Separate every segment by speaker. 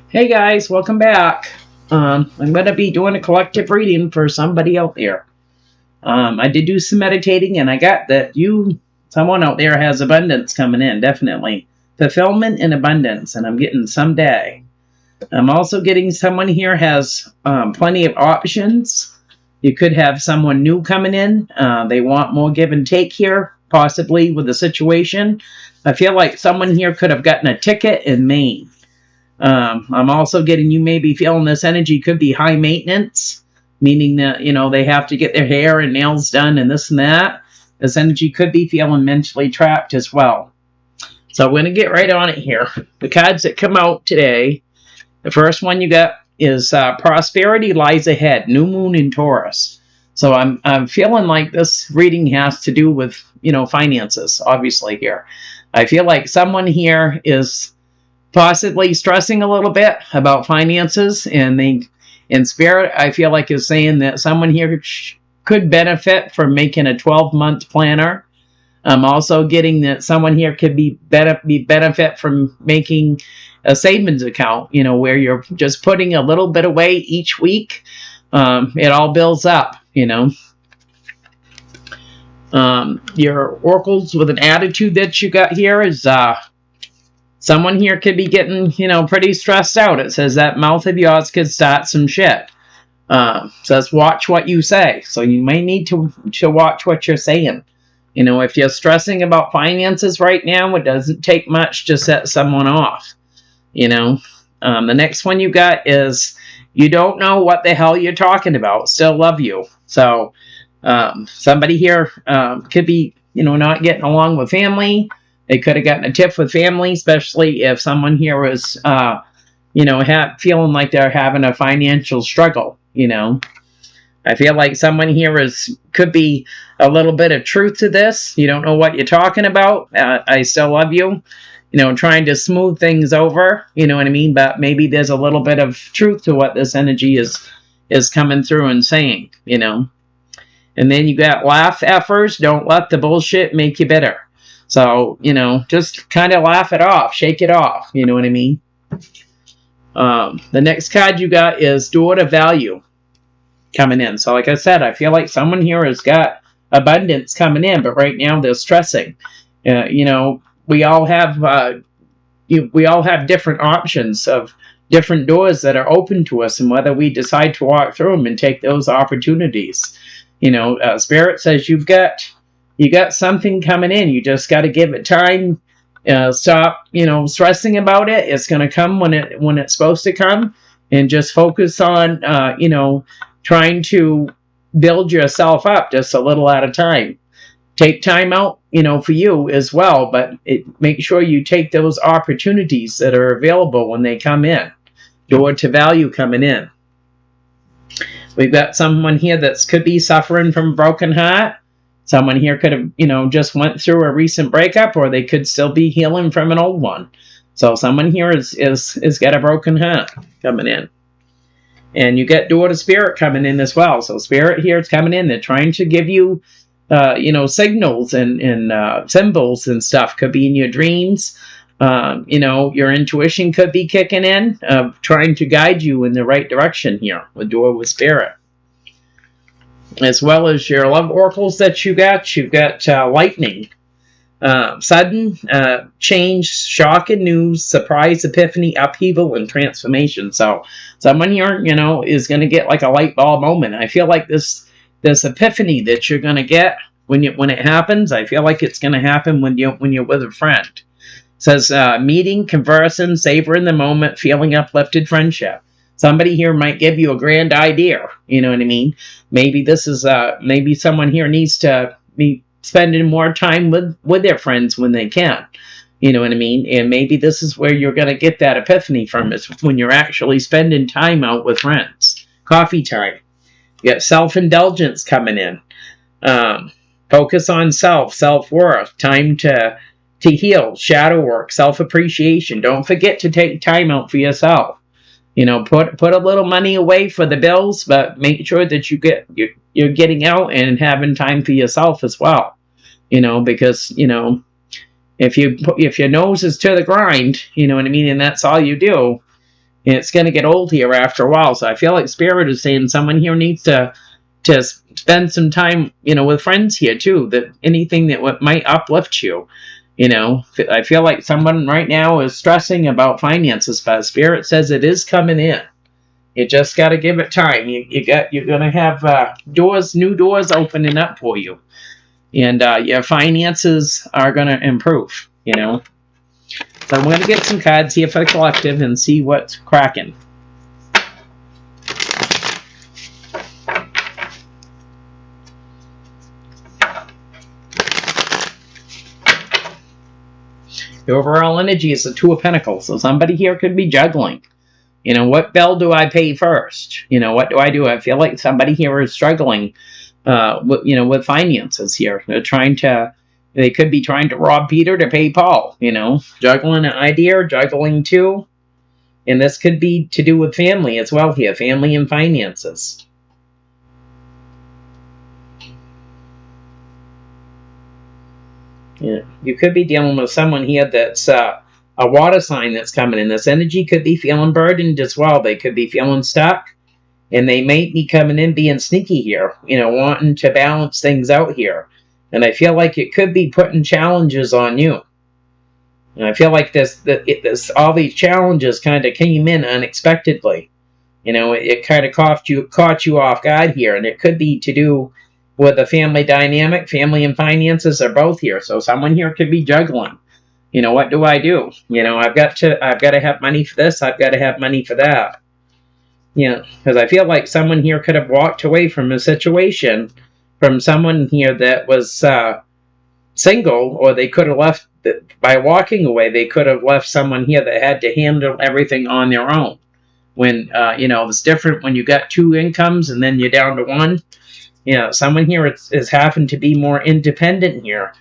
Speaker 1: Hey guys, welcome back. I'm going to be doing a collective reading for somebody out there. I did do some meditating and I got that someone out there has abundance coming in, definitely. Fulfillment and abundance, and I'm getting someday. I'm also getting someone here has plenty of options. You could have someone new coming in. They want more give and take here, possibly with the situation. I feel like someone here could have gotten a ticket in Maine. I'm also getting you may be feeling this energy could be high maintenance, meaning that, they have to get their hair and nails done and this and that. This energy could be feeling mentally trapped as well. So I'm going to get right on it here. The cards that come out today, the first one you got is Prosperity Lies Ahead, New Moon in Taurus. So I'm feeling like this reading has to do with, finances, obviously here. I feel like someone here is possibly stressing a little bit about finances, and in spirit, I feel like is saying that someone here could benefit from making a 12-month planner. I'm also getting that someone here could benefit from making a savings account, where you're just putting a little bit away each week. It all builds up, your oracles with an attitude that you got here is someone here could be getting, pretty stressed out. It says that mouth of yours could start some shit. Says watch what you say. So you may need to watch what you're saying. If you're stressing about finances right now, it doesn't take much to set someone off. The next one you got is you don't know what the hell you're talking about. Still love you. So somebody here could be, not getting along with family. They could have gotten a tip with family, especially if someone here was, feeling like they're having a financial struggle, I feel like someone here could be a little bit of truth to this. You don't know what you're talking about. I still love you, trying to smooth things over, you know what I mean? But maybe there's a little bit of truth to what this energy is coming through and saying, And then you got laugh at first. Don't let the bullshit make you bitter. So, just kind of laugh it off, shake it off, you know what I mean? The next card you got is Door to Value coming in. So, like I said, I feel like someone here has got abundance coming in, but right now they're stressing. We all have different options of different doors that are open to us, and whether we decide to walk through them and take those opportunities. Spirit says you got something coming in. You just got to give it time. Stop, stressing about it. It's going to come when it's supposed to come, and just focus on, trying to build yourself up just a little at a time. Take time out, for you as well, but make sure you take those opportunities that are available when they come in. Door to value coming in. We've got someone here that could be suffering from a broken heart. Someone here could have, just went through a recent breakup, or they could still be healing from an old one. So someone here is got a broken heart coming in. And you get Door to Spirit coming in as well. So Spirit here is coming in. They're trying to give you, signals and symbols and stuff. Could be in your dreams. Your intuition could be kicking in, trying to guide you in the right direction here with Door with Spirit. As well as your love oracles that you've got lightning, sudden change, shock and news, surprise, epiphany, upheaval, and transformation. So someone here, is going to get like a light bulb moment. I feel like this epiphany that you're going to get when it happens, I feel like it's going to happen when you're with a friend. It says meeting, conversing, savoring the moment, feeling uplifted friendship. Somebody here might give you a grand idea, you know what I mean? Maybe this is, maybe someone here needs to be spending more time with their friends when they can, you know what I mean? And maybe this is where you're going to get that epiphany from, is when you're actually spending time out with friends. Coffee time. You got self-indulgence coming in. Focus on self-worth, time to heal, shadow work, self-appreciation. Don't forget to take time out for yourself. Put a little money away for the bills, but make sure that you're getting out and having time for yourself as well. Because if your nose is to the grind, you know what I mean, and that's all you do, And it's going to get old here after a while. So I feel like Spirit is saying someone here needs to spend some time, with friends here too. That anything that might uplift you. I feel like someone right now is stressing about finances, but Spirit says it is coming in. You just got to give it time. You're gonna have new doors opening up for you, and your finances are gonna improve. So I'm gonna get some cards here for the collective and see what's cracking. The overall energy is the Two of Pentacles, so somebody here could be juggling. What bell do I pay first? What do I do? I feel like somebody here is struggling, with finances here. They could be trying to rob Peter to pay Paul, juggling an idea, juggling two. And this could be to do with family as well here, family and finances. Yeah, you could be dealing with someone here that's a water sign that's coming in. This energy could be feeling burdened as well. They could be feeling stuck, and they may be coming in being sneaky here, wanting to balance things out here. And I feel like it could be putting challenges on you. And I feel like all these challenges kind of came in unexpectedly. It kind of caught you off guard here, and it could be to do with a family dynamic. Family and finances are both here, so someone here could be juggling. What do I do? I've got to have money for this. I've got to have money for that. Because I feel like someone here could have walked away from a situation from someone here that was single, or they could have left by walking away. They could have left someone here that had to handle everything on their own. When it's different when you got two incomes and then you're down to one. Someone here is having to be more independent here,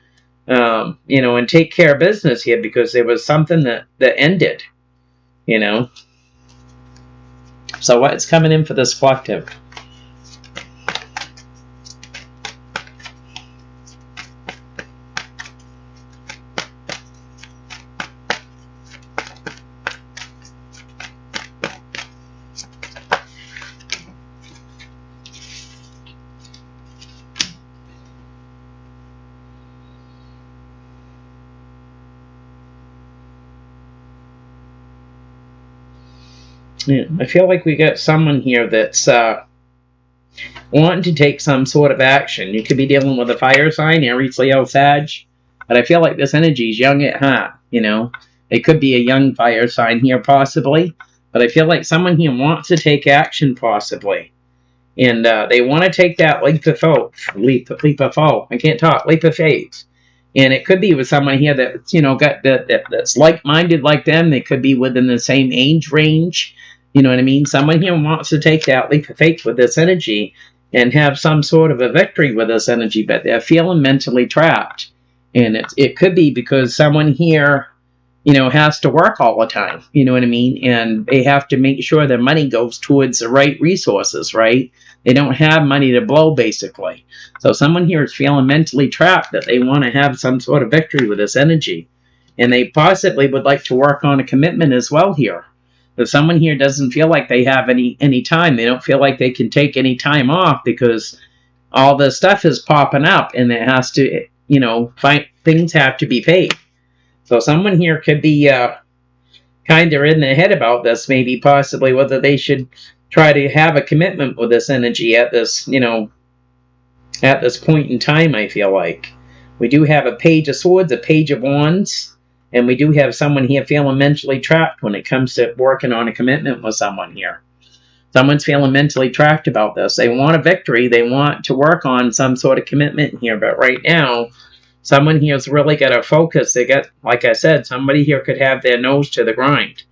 Speaker 1: and take care of business here because there was something that ended, So what's coming in for this collective? Yeah, I feel like we got someone here that's wanting to take some sort of action. You could be dealing with a fire sign, Aries, Leo, Sag, but I feel like this energy is young at heart. It could be a young fire sign here, possibly, but I feel like someone here wants to take action, possibly, and they want to take that leap of faith. And it could be with someone here that that's like-minded like them. They could be within the same age range. You know what I mean? Someone here wants to take that leap of faith with this energy and have some sort of a victory with this energy, but they're feeling mentally trapped. And it could be because someone here, has to work all the time. You know what I mean? And they have to make sure their money goes towards the right resources, right? They don't have money to blow, basically. So someone here is feeling mentally trapped that they want to have some sort of victory with this energy. And they possibly would like to work on a commitment as well here. If someone here doesn't feel like they have any time, they don't feel like they can take any time off because all this stuff is popping up and it has to, things have to be paid. So someone here could be kind of in their head about this, maybe possibly whether they should try to have a commitment with this energy at this, at this point in time. I feel like we do have a Page of Swords, a Page of Wands. And we do have someone here feeling mentally trapped when it comes to working on a commitment with someone here. Someone's feeling mentally trapped about this. They want a victory. They want to work on some sort of commitment here. But right now, someone here's really got to focus. They got, like I said, somebody here could have their nose to the grind.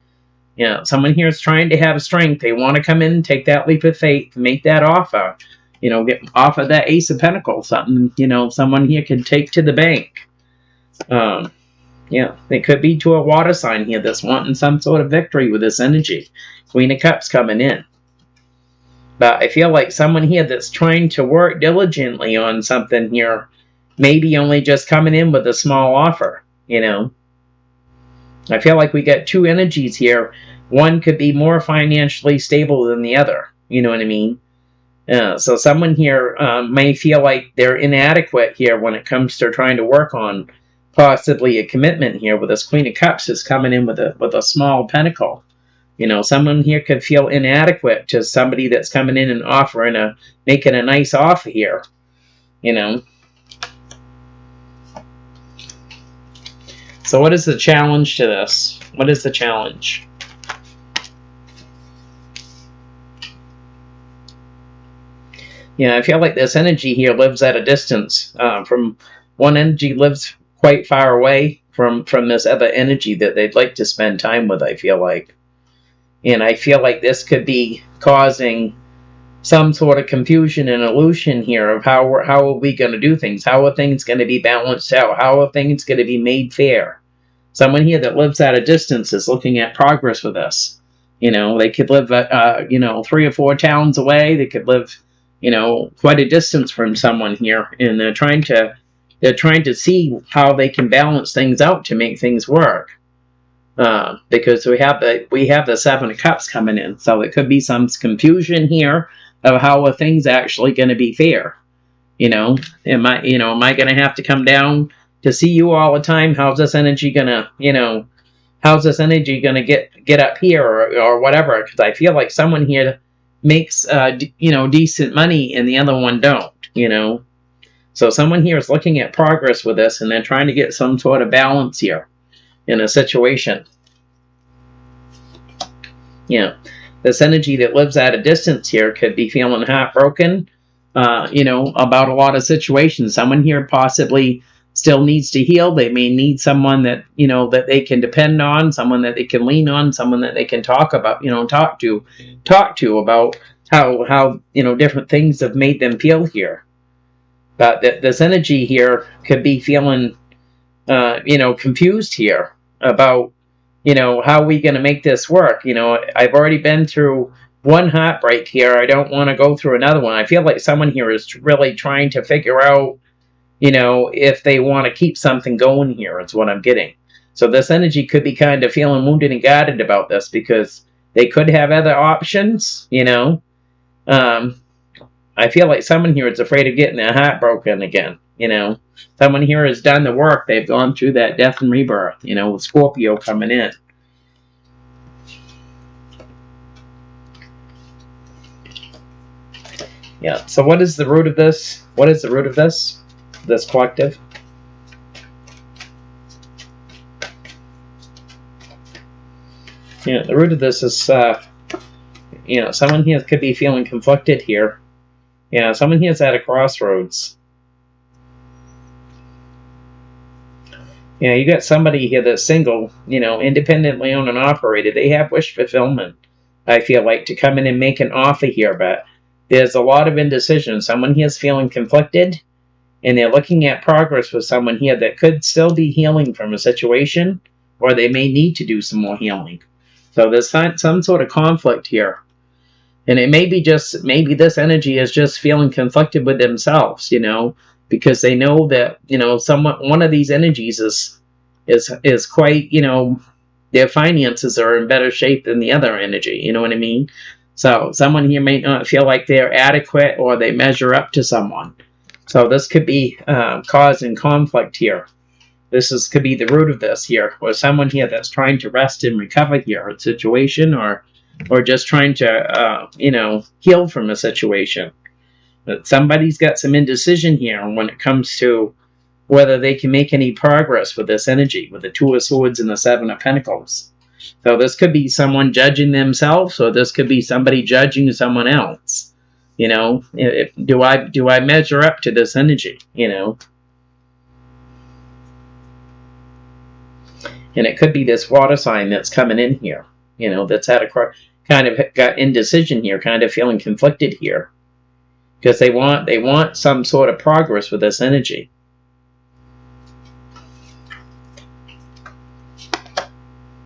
Speaker 1: Someone here is trying to have strength. They want to come in and take that leap of faith, make that offer. Get off of that Ace of Pentacles. Something, someone here can take to the bank. It could be to a water sign here that's wanting some sort of victory with this energy. Queen of Cups coming in. But I feel like someone here that's trying to work diligently on something here, maybe only just coming in with a small offer, I feel like we got two energies here. one could be more financially stable than the other. You know what I mean? So someone here may feel like they're inadequate here when it comes to trying to work on possibly a commitment here. With this Queen of Cups is coming in with a small pentacle. You know, someone here could feel inadequate to somebody that's coming in and making a nice offer here. You know. So what is the challenge to this? What is the challenge? Yeah, I feel like this energy here lives at a distance. From one energy lives quite far away from this other energy that they'd like to spend time with, I feel like. And I feel like this could be causing some sort of confusion and illusion here of how are we going to do things? How are things going to be balanced out? How are things going to be made fair? Someone here that lives at a distance is looking at progress with this. You know, they could live, 3 or 4 towns away. They could live, quite a distance from someone here, and they're trying to see how they can balance things out to make things work. Because we have the 7 of Cups coming in, so it could be some confusion here of how are things actually going to be fair. Am I going to have to come down to see you all the time? How's this energy gonna get up here or whatever? Because I feel like someone here makes decent money and the other one don't. So someone here is looking at progress with this, and they're trying to get some sort of balance here in a situation. This energy that lives at a distance here could be feeling heartbroken, about a lot of situations. Someone here possibly still needs to heal. They may need someone that they can depend on, someone that they can lean on, someone that they can talk to about how different things have made them feel here. But this energy here could be feeling confused here about how are we going to make this work. I've already been through one heartbreak here. I don't want to go through another one. I feel like someone here is really trying to figure out if they want to keep something going here. It's what I'm getting. So this energy could be kind of feeling wounded and guarded about this, because they could have other options. I feel like someone here is afraid of getting their heart broken again. Someone here has done the work. They've gone through that death and rebirth, with Scorpio coming in. Yeah, so what is the root of this? What is the root of this collective? The root of this is, someone here could be feeling conflicted here. Someone here is at a crossroads. You got somebody here that's single, independently owned and operated. They have wish fulfillment, I feel like, to come in and make an offer here, but there's a lot of indecision. Someone here is feeling conflicted, and they're looking at progress with someone here that could still be healing from a situation, or they may need to do some more healing. So there's some sort of conflict here. And it may be maybe this energy is just feeling conflicted with themselves, because they know that, one of these energies is quite, their finances are in better shape than the other energy, you know what I mean? So someone here may not feel like they're adequate, or they measure up to someone. So this could be causing conflict here. Could be the root of this here, or someone here that's trying to rest and recover here, a situation, or just trying to, heal from a situation. But somebody's got some indecision here when it comes to whether they can make any progress with this energy, with the 2 of Swords and the 7 of Pentacles. So this could be someone judging themselves, or this could be somebody judging someone else. Do I measure up to this energy? And it could be this water sign that's coming in here. That's had kind of got indecision here, kind of feeling conflicted here, because they want some sort of progress with this energy.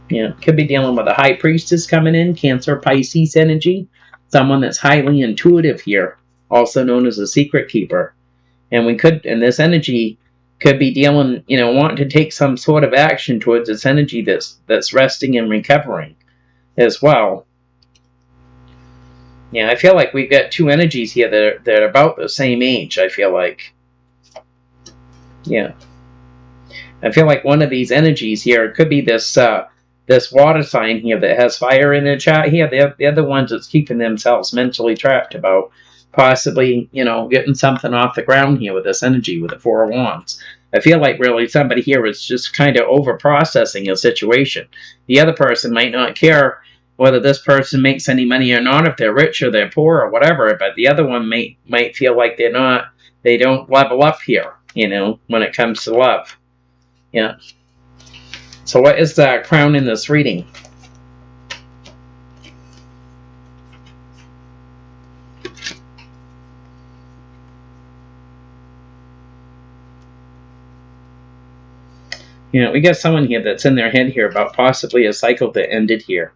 Speaker 1: Could be dealing with a High Priestess coming in, Cancer, Pisces energy, someone that's highly intuitive here, also known as a secret keeper. And this energy could be dealing, wanting to take some sort of action towards this energy that's resting and recovering. as well. Yeah, I feel like we've got two energies here that are about the same age, I feel like. Yeah. I feel like one of these energies here could be this this water sign here that has fire in their chart here. They're the ones that's keeping themselves mentally trapped about possibly, getting something off the ground here with this energy with the Four of Wands. I feel like really somebody here is just kind of over processing a situation. The other person might not care whether this person makes any money or not, if they're rich or they're poor or whatever, but the other one might feel like they don't level up here, when it comes to love. Yeah. So what is the crown in this reading? We got someone here that's in their head here about possibly a cycle that ended here.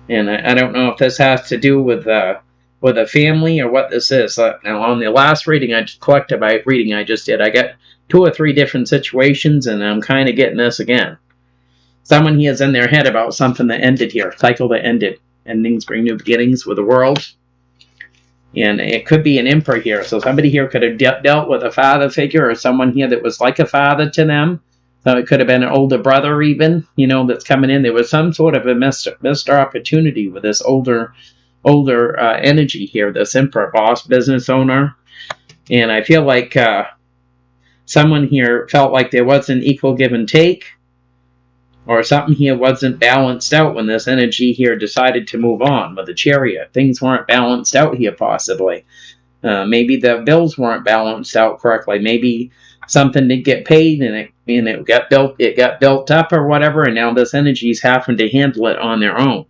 Speaker 1: And I don't know if this has to do with a family or what this is. Now, on the last reading, collective reading I just did, I got 2 or 3 different situations, and I'm kind of getting this again. Someone here is in their head about something that ended here, cycle that ended. Endings bring new beginnings with the world. And it could be an emperor here. So somebody here could have dealt with a father figure or someone here that was like a father to them. So it could have been an older brother even, that's coming in. There was some sort of a missed opportunity with this older energy here, this emperor, boss, business owner. And I feel like someone here felt like there wasn't equal give and take, or something here wasn't balanced out when this energy here decided to move on with the Chariot. Things weren't balanced out here, possibly. Maybe the bills weren't balanced out correctly. Maybe something didn't get paid and it got built up or whatever, and now this energy's having to handle it on their own.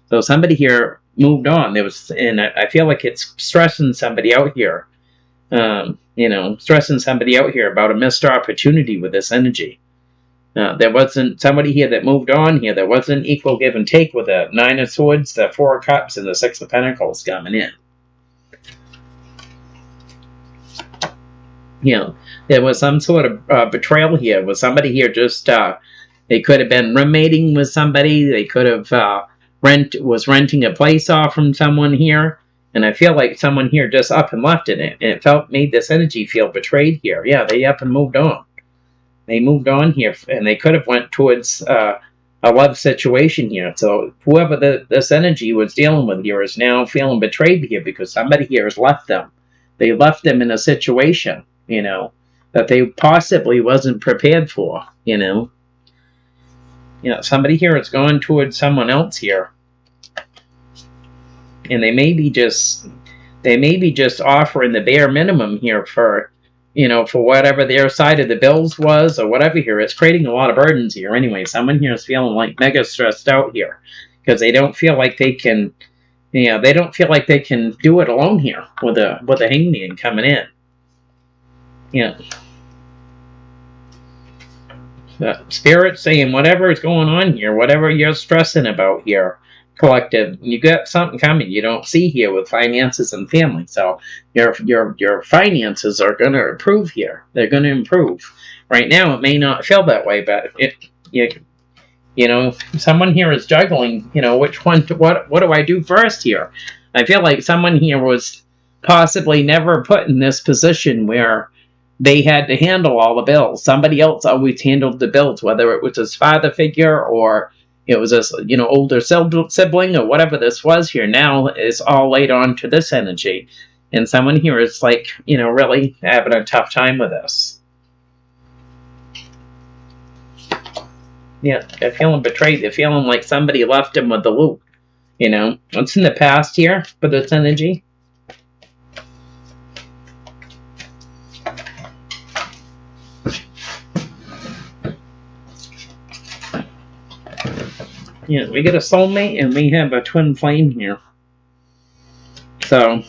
Speaker 1: So somebody here moved on. And I feel like it's stressing somebody out here. Stressing somebody out here about a missed opportunity with this energy. There wasn't somebody here that moved on here. There wasn't equal give and take with the 9 of Swords, the 4 of Cups, and the 6 of Pentacles coming in. There was some sort of betrayal here with somebody here. Just they could have been roommating with somebody. They could have was renting a place off from someone here. And I feel like someone here just up and left in it. And it made this energy feel betrayed here. Yeah, they up and moved on. They moved on here, and they could have went towards a love situation here. So whoever this energy was dealing with here is now feeling betrayed here because somebody here has left them. They left them in a situation, that they possibly wasn't prepared for, somebody here is going towards someone else here. And they may be just offering the bare minimum here for whatever their side of the bills was or whatever here. It's creating a lot of burdens here anyway. Someone here is feeling like mega stressed out here because they don't feel like they can, they don't feel like they can do it alone here with a hangman coming in. The Spirit's saying whatever is going on here, whatever you're stressing about here, collective, you got something coming you don't see here with finances and family. So your finances are going to improve here. They're going to improve. Right now it may not feel that way, but someone here is juggling, which one what do I do first here? I feel like someone here was possibly never put in this position where they had to handle all the bills. Somebody else always handled the bills, whether it was his father figure or it was a older sibling or whatever this was here. Now is all laid on to this energy. And someone here is like, really having a tough time with this. Yeah, they're feeling betrayed. They're feeling like somebody left them with the loop. What's in the past here for this energy? We get a soulmate and we have a twin flame here. So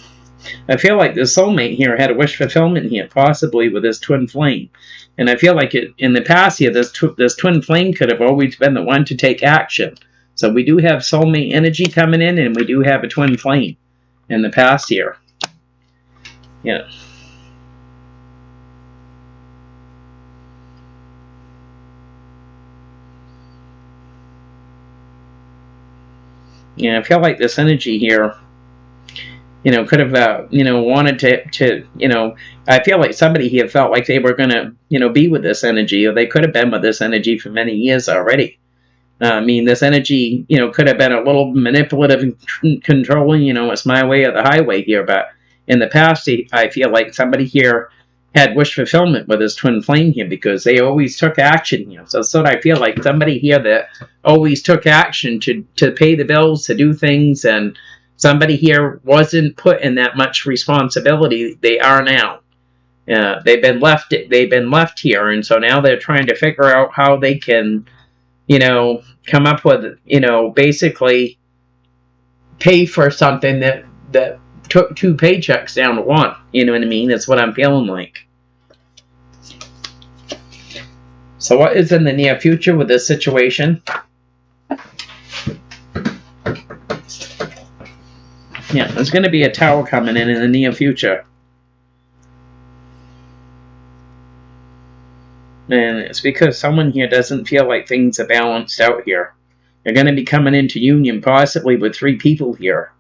Speaker 1: I feel like the soulmate here had a wish fulfillment here, possibly with this twin flame. And I feel like in the past here, this twin flame could have always been the one to take action. So we do have soulmate energy coming in, and we do have a twin flame in the past here. I feel like this energy here, could have, wanted to, I feel like somebody here felt like they were going to, be with this energy, or they could have been with this energy for many years already. I mean, this energy, could have been a little manipulative and controlling, it's my way or the highway here. But in the past, I feel like somebody here had wish fulfillment with this twin flame here, because they always took action here. So that's what I feel like, somebody here that always took action to pay the bills, to do things, and somebody here wasn't put in that much responsibility. They are now. They've been left here, and so now they're trying to figure out how they can, come up with, basically pay for something that took 2 paychecks down to 1. You know what I mean? That's what I'm feeling like. So what is in the near future with this situation? Yeah, there's going to be a tower coming in the near future. And it's because someone here doesn't feel like things are balanced out here. They're going to be coming into union possibly with 3 people here,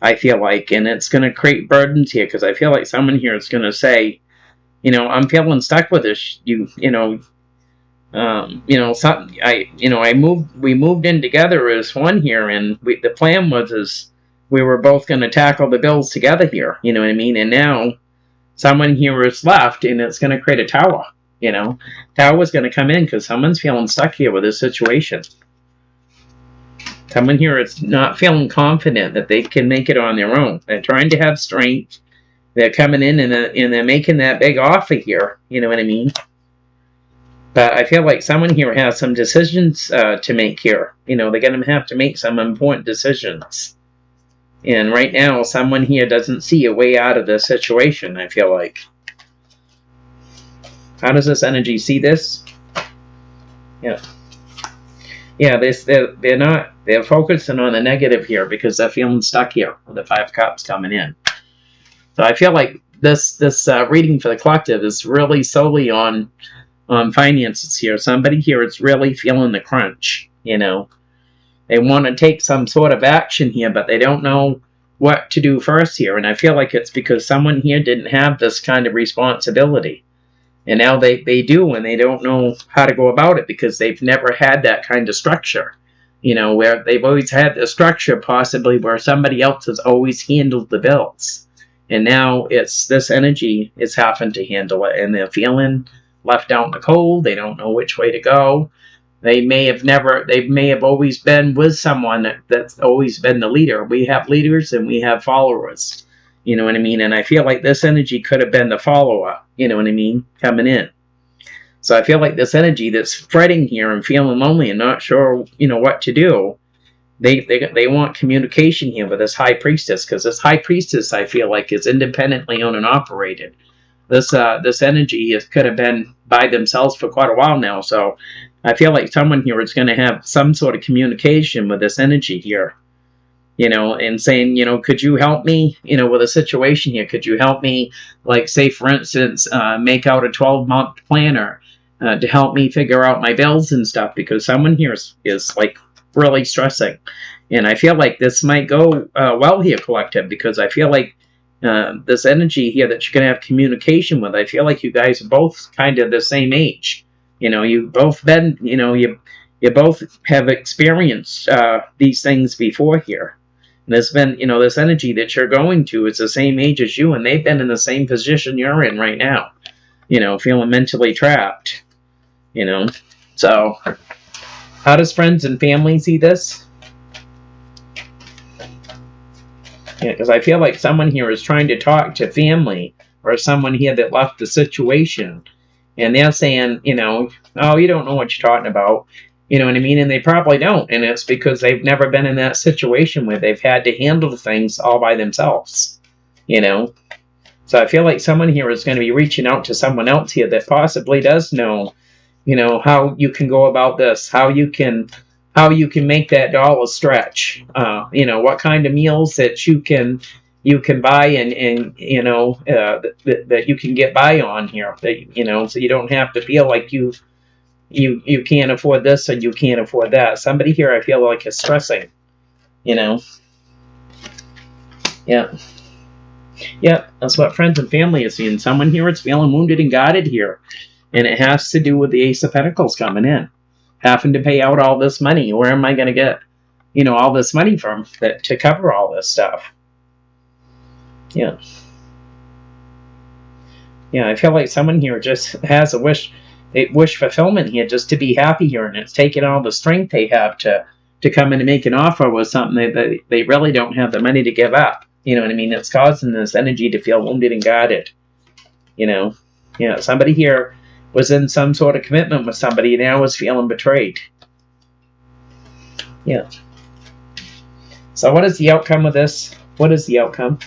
Speaker 1: I feel like. And it's going to create burdens here, because I feel like someone here is going to say, I'm feeling stuck with this. We moved in together as one here, and the plan was we were both going to tackle the bills together here. You know what I mean? And now someone here is left, and it's going to create a tower. Tower's going to come in because someone's feeling stuck here with this situation. Someone here is not feeling confident that they can make it on their own. They're trying to have strength. They're coming in and they're making that big offer here. You know what I mean? But I feel like someone here has some decisions to make here. They're going to have to make some important decisions. And right now, someone here doesn't see a way out of this situation, I feel like. How does this energy see this? Yeah. Yeah, they're focusing on the negative here because they're feeling stuck here with the 5 cups coming in. So I feel like this reading for the collective is really solely on finances here. Somebody here is really feeling the crunch, They want to take some sort of action here, but they don't know what to do first here. And I feel like it's because someone here didn't have this kind of responsibility. And now they do, and they don't know how to go about it because they've never had that kind of structure. Where they've always had the structure possibly where somebody else has always handled the bills. And now it's this energy is having to handle it, and they're feeling left out in the cold. They don't know which way to go. They may have always been with someone that's always been the leader. We have leaders and we have followers. You know what I mean? And I feel like this energy could have been the follower, you know what I mean, coming in. So I feel like this energy that's fretting here and feeling lonely and not sure, what to do, they want communication here with this high priestess, because this high priestess, I feel like, is independently owned and operated. This energy could have been by themselves for quite a while now. So I feel like someone here is going to have some sort of communication with this energy here. And saying, could you help me, with a situation here? Could you help me, like, say, for instance, make out a 12-month planner to help me figure out my bills and stuff? Because someone here is like, really stressing. And I feel like this might go well here, collective, because I feel like this energy here that you're going to have communication with, I feel like you guys are both kind of the same age. You've both been, you both have experienced these things before here. And there's been, this energy that you're going to is the same age as you, and they've been in the same position you're in right now, feeling mentally trapped, So, how does friends and family see this? Yeah, because I feel like someone here is trying to talk to family or someone here that left the situation, and they're saying, oh, you don't know what you're talking about. You know what I mean? And they probably don't. And it's because they've never been in that situation where they've had to handle things all by themselves. So I feel like someone here is going to be reaching out to someone else here that possibly does know, how you can go about this, how you can make that dollar stretch. What kind of meals that you can buy and that you can get by on here. That, so you don't have to feel like you can't afford this and you can't afford that. Somebody here I feel like is stressing, You know? Yeah. Yep, that's what friends and family is seeing. Someone here is feeling wounded and guarded here. And it has to do with the Ace of Pentacles coming in. Having to pay out all this money. Where am I going to get, all this money from to cover all this stuff? Yeah. Yeah, I feel like someone here just has a wish fulfillment here, just to be happy here. And it's taking all the strength they have to come in and make an offer with something that they really don't have the money to give up. You know what I mean? It's causing this energy to feel wounded and guarded. Somebody here was in some sort of commitment with somebody and now is feeling betrayed. Yeah. So what is the outcome of this? What is the outcome?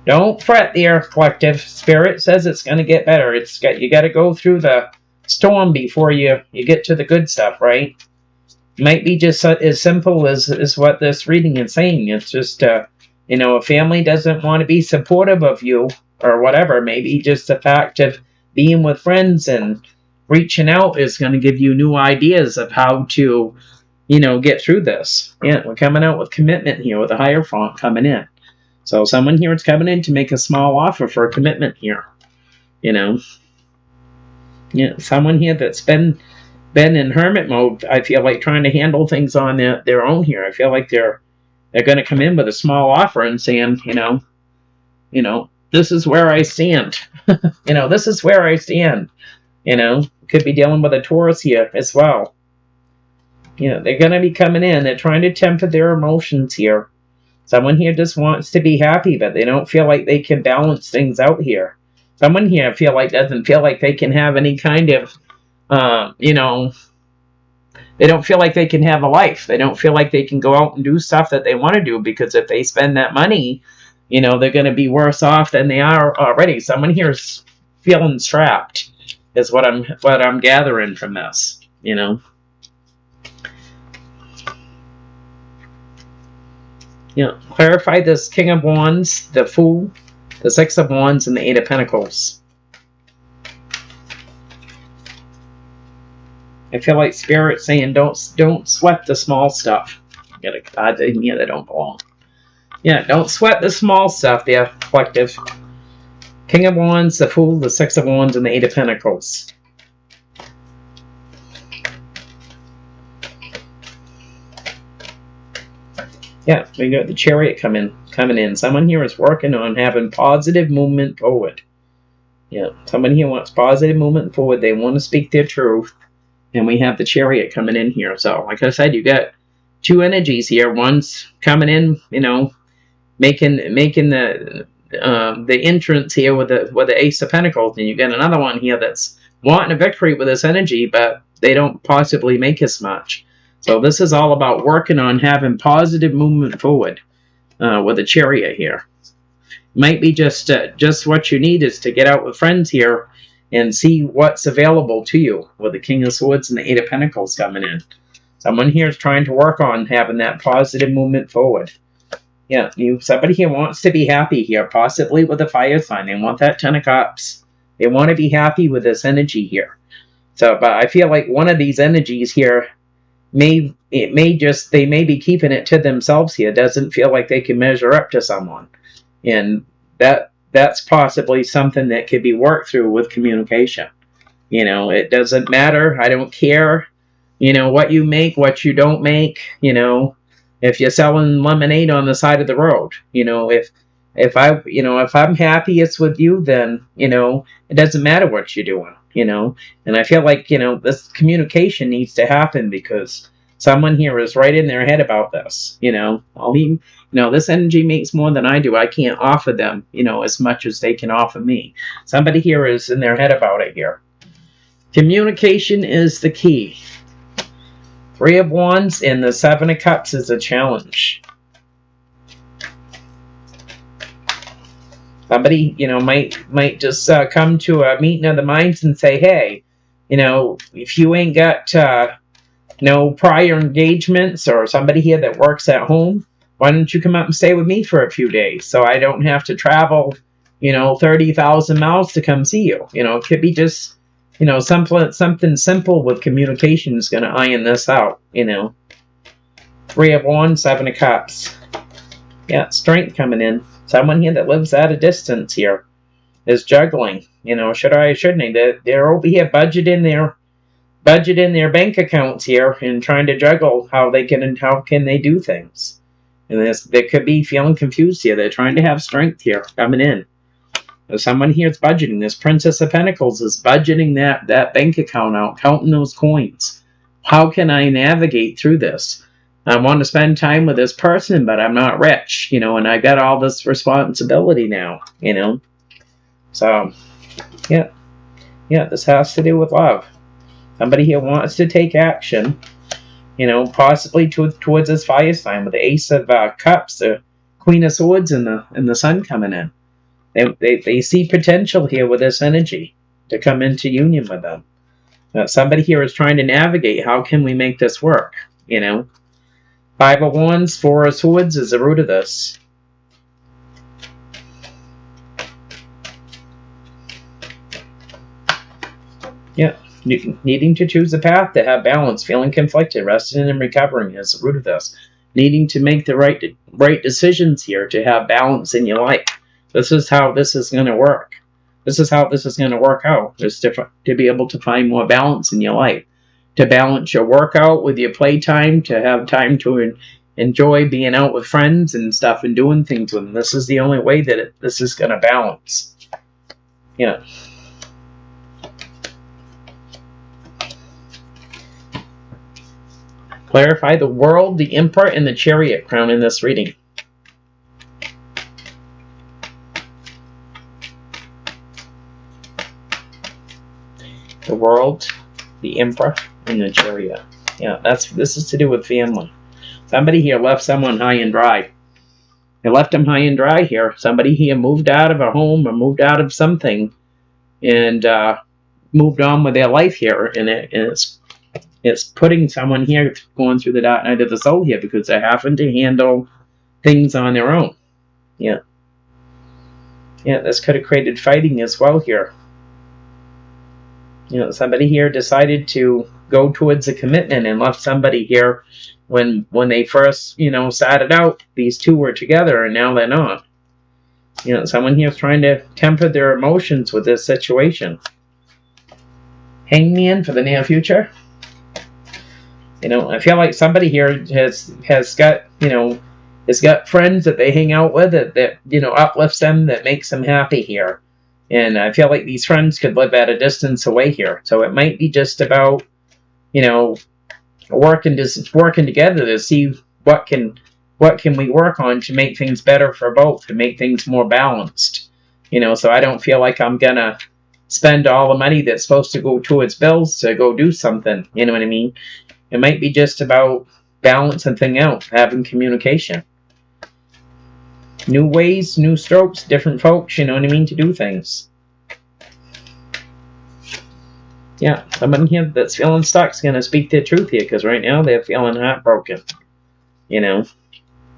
Speaker 1: Don't fret there, collective. Spirit says it's going to get better. You got to go through the storm before you get to the good stuff, right? Might be just as simple as what this reading is saying. It's just, a family doesn't want to be supportive of you or whatever. Maybe just the fact of being with friends and reaching out is going to give you new ideas of how to, get through this. Yeah, we're coming out with commitment here with a Hierophant coming in. So someone here is coming in to make a small offer for a commitment here. Yeah, someone here that's been in hermit mode, I feel like, trying to handle things on their own here. I feel like they're going to come in with a small offer and saying, this is where I stand. This is where I stand. Could be dealing with a Taurus here as well. They're going to be coming in. They're trying to temper their emotions here. Someone here just wants to be happy, but they don't feel like they can balance things out here. Someone here doesn't feel like they can have any kind of, they don't feel like they can have a life. They don't feel like they can go out and do stuff that they want to do, because if they spend that money, they're going to be worse off than they are already. Someone here is feeling strapped, is what I'm gathering from this. Clarify this King of Wands, the Fool, the Six of Wands, and the Eight of Pentacles. I feel like Spirit's saying don't sweat the small stuff. Got a card in here that don't belong. Yeah, don't sweat the small stuff there, collective. King of Wands, the Fool, the Six of Wands, and the Eight of Pentacles. Yeah, we got the Chariot coming in. Someone here is working on having positive movement forward. Yeah, someone here wants positive movement forward. They want to speak their truth. And we have the Chariot coming in here. So, like I said, you got two energies here. One's coming in, making the entrance here with the Ace of Pentacles, and you got another one here that's wanting a victory with this energy, but they don't possibly make as much. So this is all about working on having positive movement forward with the Chariot here. Might be just what you need is to get out with friends here and see what's available to you with the King of Swords and the Eight of Pentacles coming in. Someone here is trying to work on having that positive movement forward. Yeah, somebody here wants to be happy here, possibly with a fire sign. They want that Ten of Cups. They want to be happy with this energy here. So, but I feel like one of these energies here they may be keeping it to themselves here. Doesn't feel like they can measure up to someone, and that's possibly something that could be worked through with communication. It doesn't matter. I don't care. What you make, what you don't make. If you're selling lemonade on the side of the road, if I'm happy it's with you, then it doesn't matter what you're doing. And I feel like this communication needs to happen, because someone here is right in their head about this. This energy makes more than I do. I can't offer them as much as they can offer me. Somebody here is in their head about it here. Communication is the key. Three of Wands and the Seven of Cups is a challenge. Somebody, might just come to a meeting of the minds and say, hey, if you ain't got no prior engagements, or somebody here that works at home, why don't you come up and stay with me for a few days so I don't have to travel, 30,000 miles to come see you. It could be just, something simple with communication is going to iron this out, Three of Wands, Seven of Cups. Yeah, strength coming in. Someone here that lives at a distance here is juggling. You know, should I, shouldn't I? They're over here budgeting their bank accounts here and trying to juggle how can they do things. And they could be feeling confused here. They're trying to have strength here coming in. There's someone here that's budgeting. This Princess of Pentacles is budgeting that bank account out, counting those coins. How can I navigate through this? I want to spend time with this person, but I'm not rich, you know, and I got all this responsibility now, you know. So, yeah, this has to do with love. Somebody here wants to take action, you know, possibly towards this fire sign with the Ace of Cups, the Queen of Swords, and the Sun coming in. They see potential here with this energy to come into union with them. Somebody here is trying to navigate, how can we make this work, you know. Five of Wands, Four of Swords is the root of this. Yeah, needing to choose a path to have balance, feeling conflicted, resting and recovering is the root of this. Needing to make the right decisions here to have balance in your life. This is how this is going to work. This is how this is going to work out. Just to be able to find more balance in your life. To balance your workout with your playtime, to have time to enjoy being out with friends and stuff and doing things with them. This is the only way that this is going to balance. Yeah. Clarify the World, the Emperor, and the Chariot crown in this reading. The World, the Emperor, and the Chariot. Yeah, this is to do with family. Somebody here left someone high and dry. They left them high and dry here. Somebody here moved out of a home or moved out of something and moved on with their life here. And it's putting someone here going through the dark night of the soul here because they're having to handle things on their own. Yeah. Yeah, this could have created fighting as well here. You know, somebody here decided to go towards a commitment and left somebody here when they first, you know, started out. These two were together and now they're not. You know, someone here is trying to temper their emotions with this situation. Hangman for the near future. You know, I feel like somebody here has got, you know, has got friends that they hang out with that you know, uplifts them, that makes them happy here. And I feel like these friends could live at a distance away here. So it might be just about, you know, working together to see what can we work on to make things better for both, to make things more balanced. You know, so I don't feel like I'm gonna spend all the money that's supposed to go towards bills to go do something. You know what I mean? It might be just about balancing things out, having communication. New ways, new strokes, different folks, you know what I mean, to do things. Yeah, someone here that's feeling stuck is going to speak their truth here, because right now they're feeling heartbroken. You know,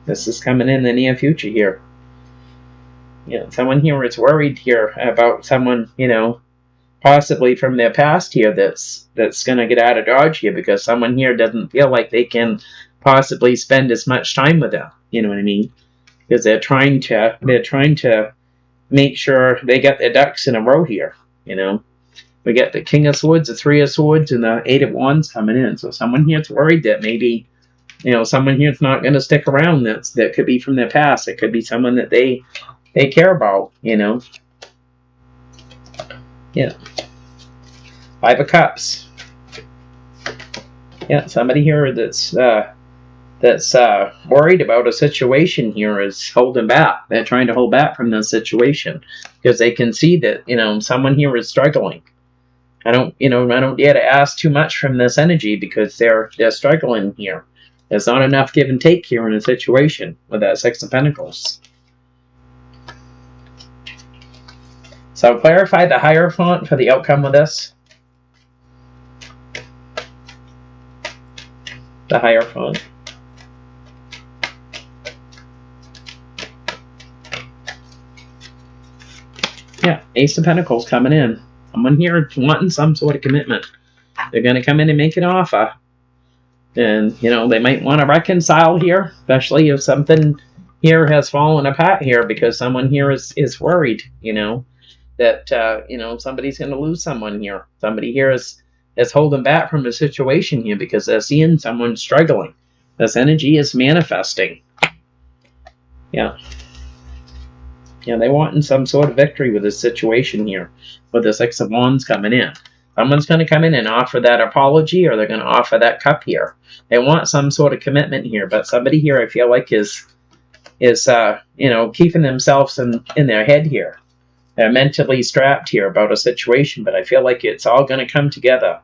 Speaker 1: this is coming in the near future here. You know, someone here is worried here about someone, you know, possibly from their past here that's going to get out of Dodge here, because someone here doesn't feel like they can possibly spend as much time with them. You know what I mean? Because they're trying to make sure they get their ducks in a row here. You know, we get the King of Swords, the Three of Swords, and the Eight of Wands coming in. So someone here's worried that maybe, you know, someone here's not going to stick around. That could be from their past. It could be someone that they care about. You know. Yeah. Five of Cups. Yeah, somebody here that's worried about a situation here is holding back. They're trying to hold back from this situation because they can see that, you know, someone here is struggling. I don't dare to ask too much from this energy because they're struggling here. There's not enough give and take here in a situation with that Six of Pentacles. So clarify the Hierophant for the outcome of this. The Hierophant. Yeah, Ace of Pentacles coming in. Someone here wanting some sort of commitment. They're going to come in and make an offer. And, you know, they might want to reconcile here, especially if something here has fallen apart here, because someone here is worried, you know, that, you know, somebody's going to lose someone here. Somebody here is holding back from a situation here because they're seeing someone struggling. This energy is manifesting. Yeah. Yeah, they want some sort of victory with this situation here, with the Six of Wands coming in. Someone's going to come in and offer that apology, or they're going to offer that cup here. They want some sort of commitment here, but somebody here, I feel like, is you know, keeping themselves in their head here. They're mentally strapped here about a situation, but I feel like it's all going to come together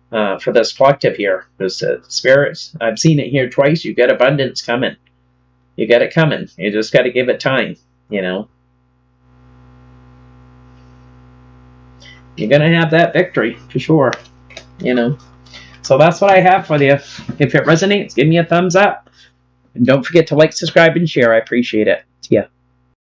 Speaker 1: for this collective here. Because spirits, I've seen it here twice. You get abundance coming. You get it coming. You just got to give it time, you know. You're going to have that victory, for sure, you know. So that's what I have for you. If it resonates, give me a thumbs up. And don't forget to like, subscribe, and share. I appreciate it. See ya.